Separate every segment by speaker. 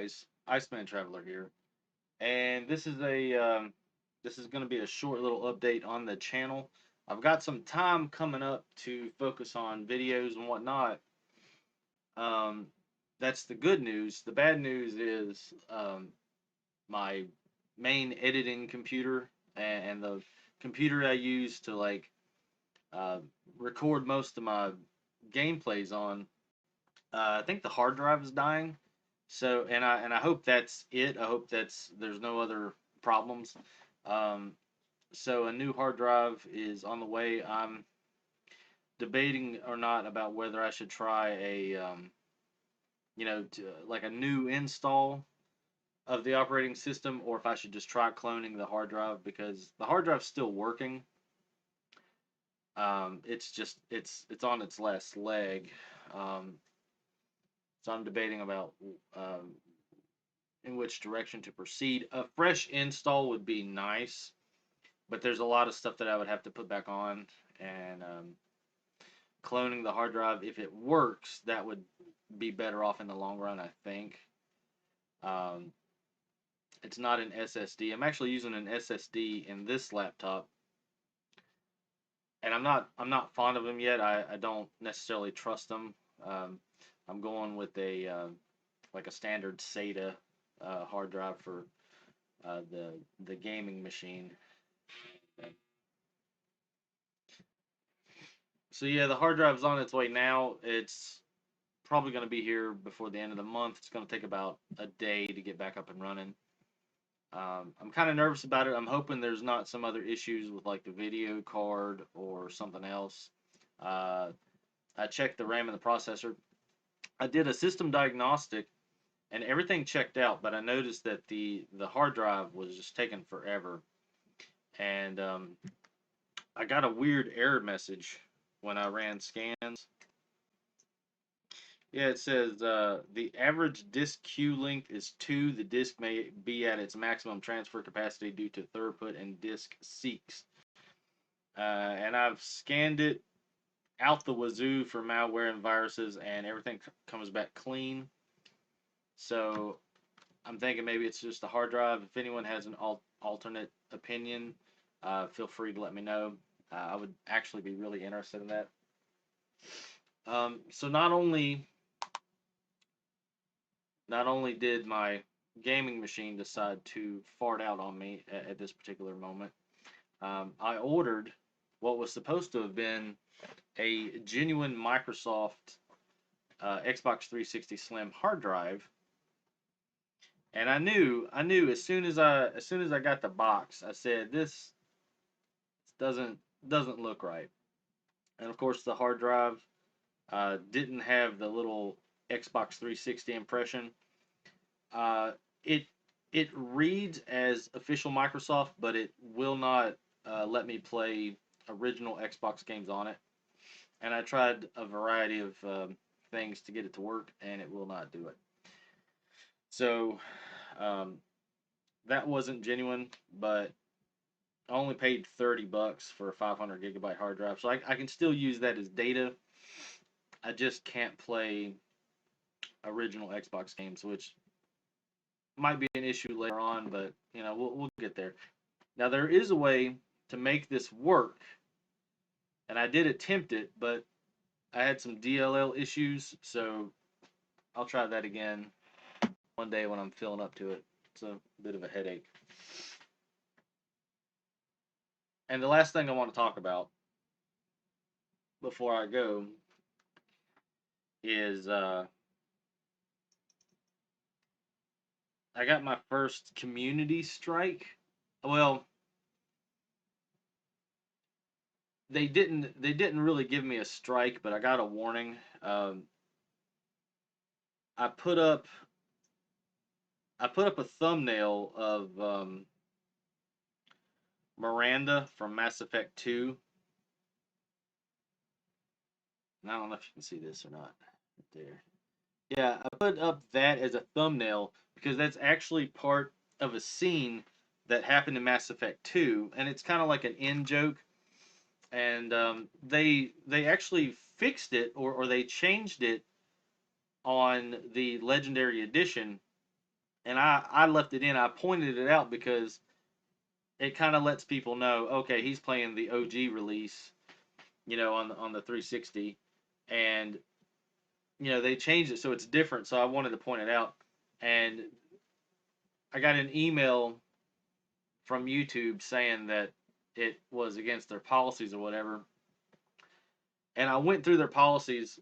Speaker 1: guys, Iceman Traveler here, and this is going to be a short little update on the channel. I've got some time coming up to focus on videos and whatnot. Um, that's the good news. The bad news is my main editing computer and the computer I use to uh, record most of my gameplays on. I think the hard drive is dying. So and I hope that's it. I hope there's no other problems. Um, so a new hard drive is on the way. I'm debating or not about whether I should try like a new install of the operating system, or if I should just try cloning the hard drive because the hard drive's still working. It's just it's on its last leg. Um, so I'm debating about um, in which direction to proceed. A fresh install would be nice, but there's a lot of stuff that I would have to put back on, and cloning the hard drive, if it works, that would be better off in the long run, I think. Um, it's not an SSD. I'm actually using an SSD in this laptop, and I'm not fond of them yet. I don't necessarily trust them. Um, I'm going with a standard SATA hard drive for the gaming machine. So yeah, the hard drive's on its way now. It's probably going to be here before the end of the month. It's going to take about a day to get back up and running. I'm kind of nervous about it. I'm hoping there's not some other issues with like the video card or something else. Uh, I checked the RAM and the processor. I did a system diagnostic and everything checked out, but I noticed that the hard drive was just taking forever. And I got a weird error message when I ran scans. Yeah, it says the average disk queue length is 2. The disk may be at its maximum transfer capacity due to throughput and disk seeks. And I've scanned it out the wazoo for malware and viruses, and everything comes back clean. So I'm thinking maybe it's just a hard drive. If anyone has an alternate opinion, feel free to let me know. I would actually be really interested in that. So not only did my gaming machine decide to fart out on me at this particular moment, I ordered what was supposed to have been a genuine Microsoft Xbox 360 Slim hard drive, and I knew as soon as I got the box, I said this doesn't doesn't look right. And of course, the hard drive didn't have the little Xbox 360 impression. Uh, it it reads as official Microsoft, but it will not let me play original Xbox games on it. And I tried a variety of things to get it to work, and it will not do it. So um, that wasn't genuine, but I only paid $30 for a 500 gigabyte hard drive, so I can still use that as data. I just can't play original Xbox games, which might be an issue later on, but we'll get there. Now there is a way to make this work, and I did attempt it, but I had some DLL issues, so I'll try that again one day when I'm feeling up to it. It's a bit of a headache. And the last thing I want to talk about before I go is I got my first community strike. Well, they didn't really give me a strike, but I got a warning. I put up I put up a thumbnail of Miranda from Mass Effect 2. And I don't know if you can see this or not. Right there. Yeah, I put up that as a thumbnail because that's actually part of a scene that happened in Mass Effect 2, and it's kind of like an in joke. And they actually fixed it, or they changed it on the Legendary Edition, and I left it in. I pointed it out because it kind of lets people know, okay, he's playing the OG release, on the 360, and they changed it so it's different. So I wanted to point it out, and I got an email from YouTube saying that it was against their policies or whatever. And I went through their policies,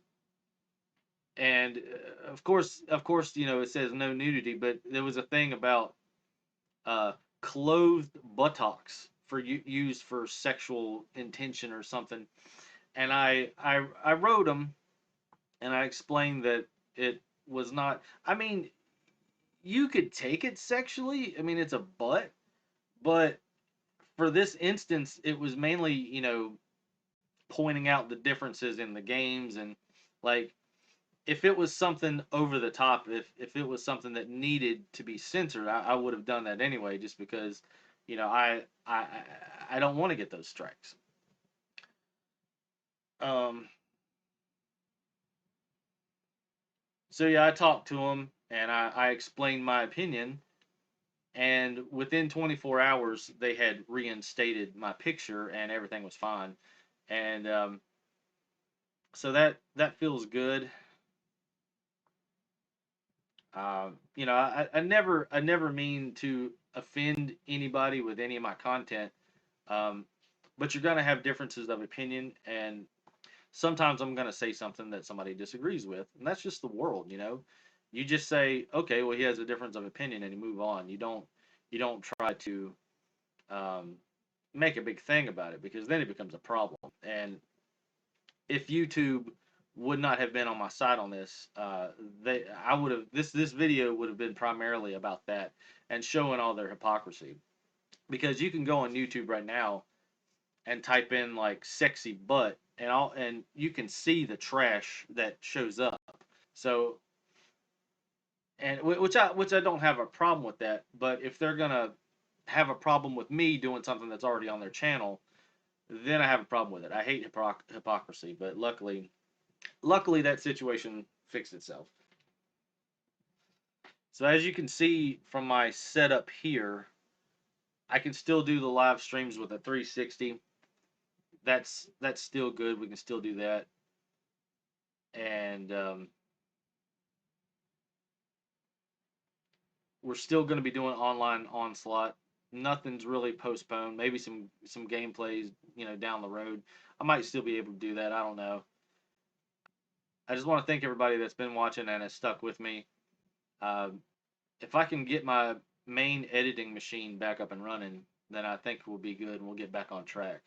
Speaker 1: and of course, it says no nudity, but there was a thing about uh, clothed buttocks for used for sexual intention or something. And I wrote them, and I explained that it was not. I mean, you could take it sexually. I mean, it's a butt, but for this instance, it was mainly, pointing out the differences in the games, and like if it was something over the top, if it was something that needed to be censored, I would have done that anyway, just because, I don't want to get those strikes. Um, so yeah, I talked to them, and I explained my opinion, and within 24 hours they had reinstated my picture and everything was fine, and so that feels good. I never mean to offend anybody with any of my content, um, but you're gonna have differences of opinion, and sometimes I'm gonna say something that somebody disagrees with, and that's just the world. You just say, okay, well, he has a difference of opinion, and you move on. You don't try to um, make a big thing about it, because then it becomes a problem. And if YouTube would not have been on my side on this, I would have this video would have been primarily about that and showing all their hypocrisy. Because you can go on YouTube right now and type in like sexy butt, and you can see the trash that shows up. So, and which I don't have a problem with that, but if they're gonna have a problem with me doing something that's already on their channel, then I have a problem with it. I hate hypocrisy, but luckily that situation fixed itself. So as you can see from my setup here, I can still do the live streams with a 360. That's still good. We can still do that, and we're still going to be doing online onslaught. Nothing's really postponed. Maybe some gameplays, down the road. I might still be able to do that. I don't know. I just want to thank everybody that's been watching and has stuck with me. Um, if I can get my main editing machine back up and running, then I think we'll be good and we'll get back on track.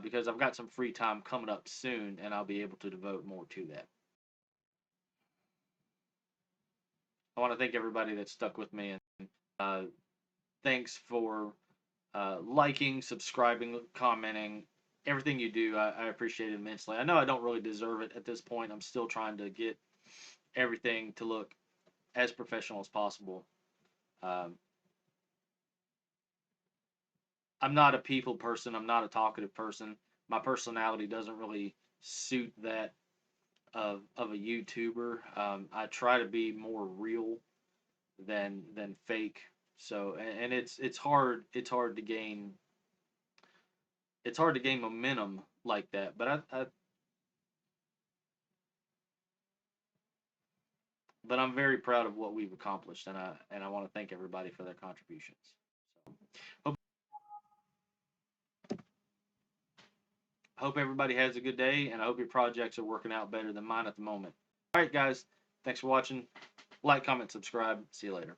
Speaker 1: Because I've got some free time coming up soon, and I'll be able to devote more to that. I want to thank everybody that stuck with me, and uh, thanks for liking, subscribing, commenting, everything you do. I appreciate it immensely. I know I don't really deserve it at this point. I'm still trying to get everything to look as professional as possible. Um, I'm not a people person. I'm not a talkative person. My personality doesn't really suit that of a YouTuber. I try to be more real than fake. So, and it's hard to gain momentum like that. But I'm very proud of what we've accomplished, and I want to thank everybody for their contributions. So, hope everybody has a good day, and I hope your projects are working out better than mine at the moment. All right, guys, thanks for watching. Like, comment, subscribe. See you later.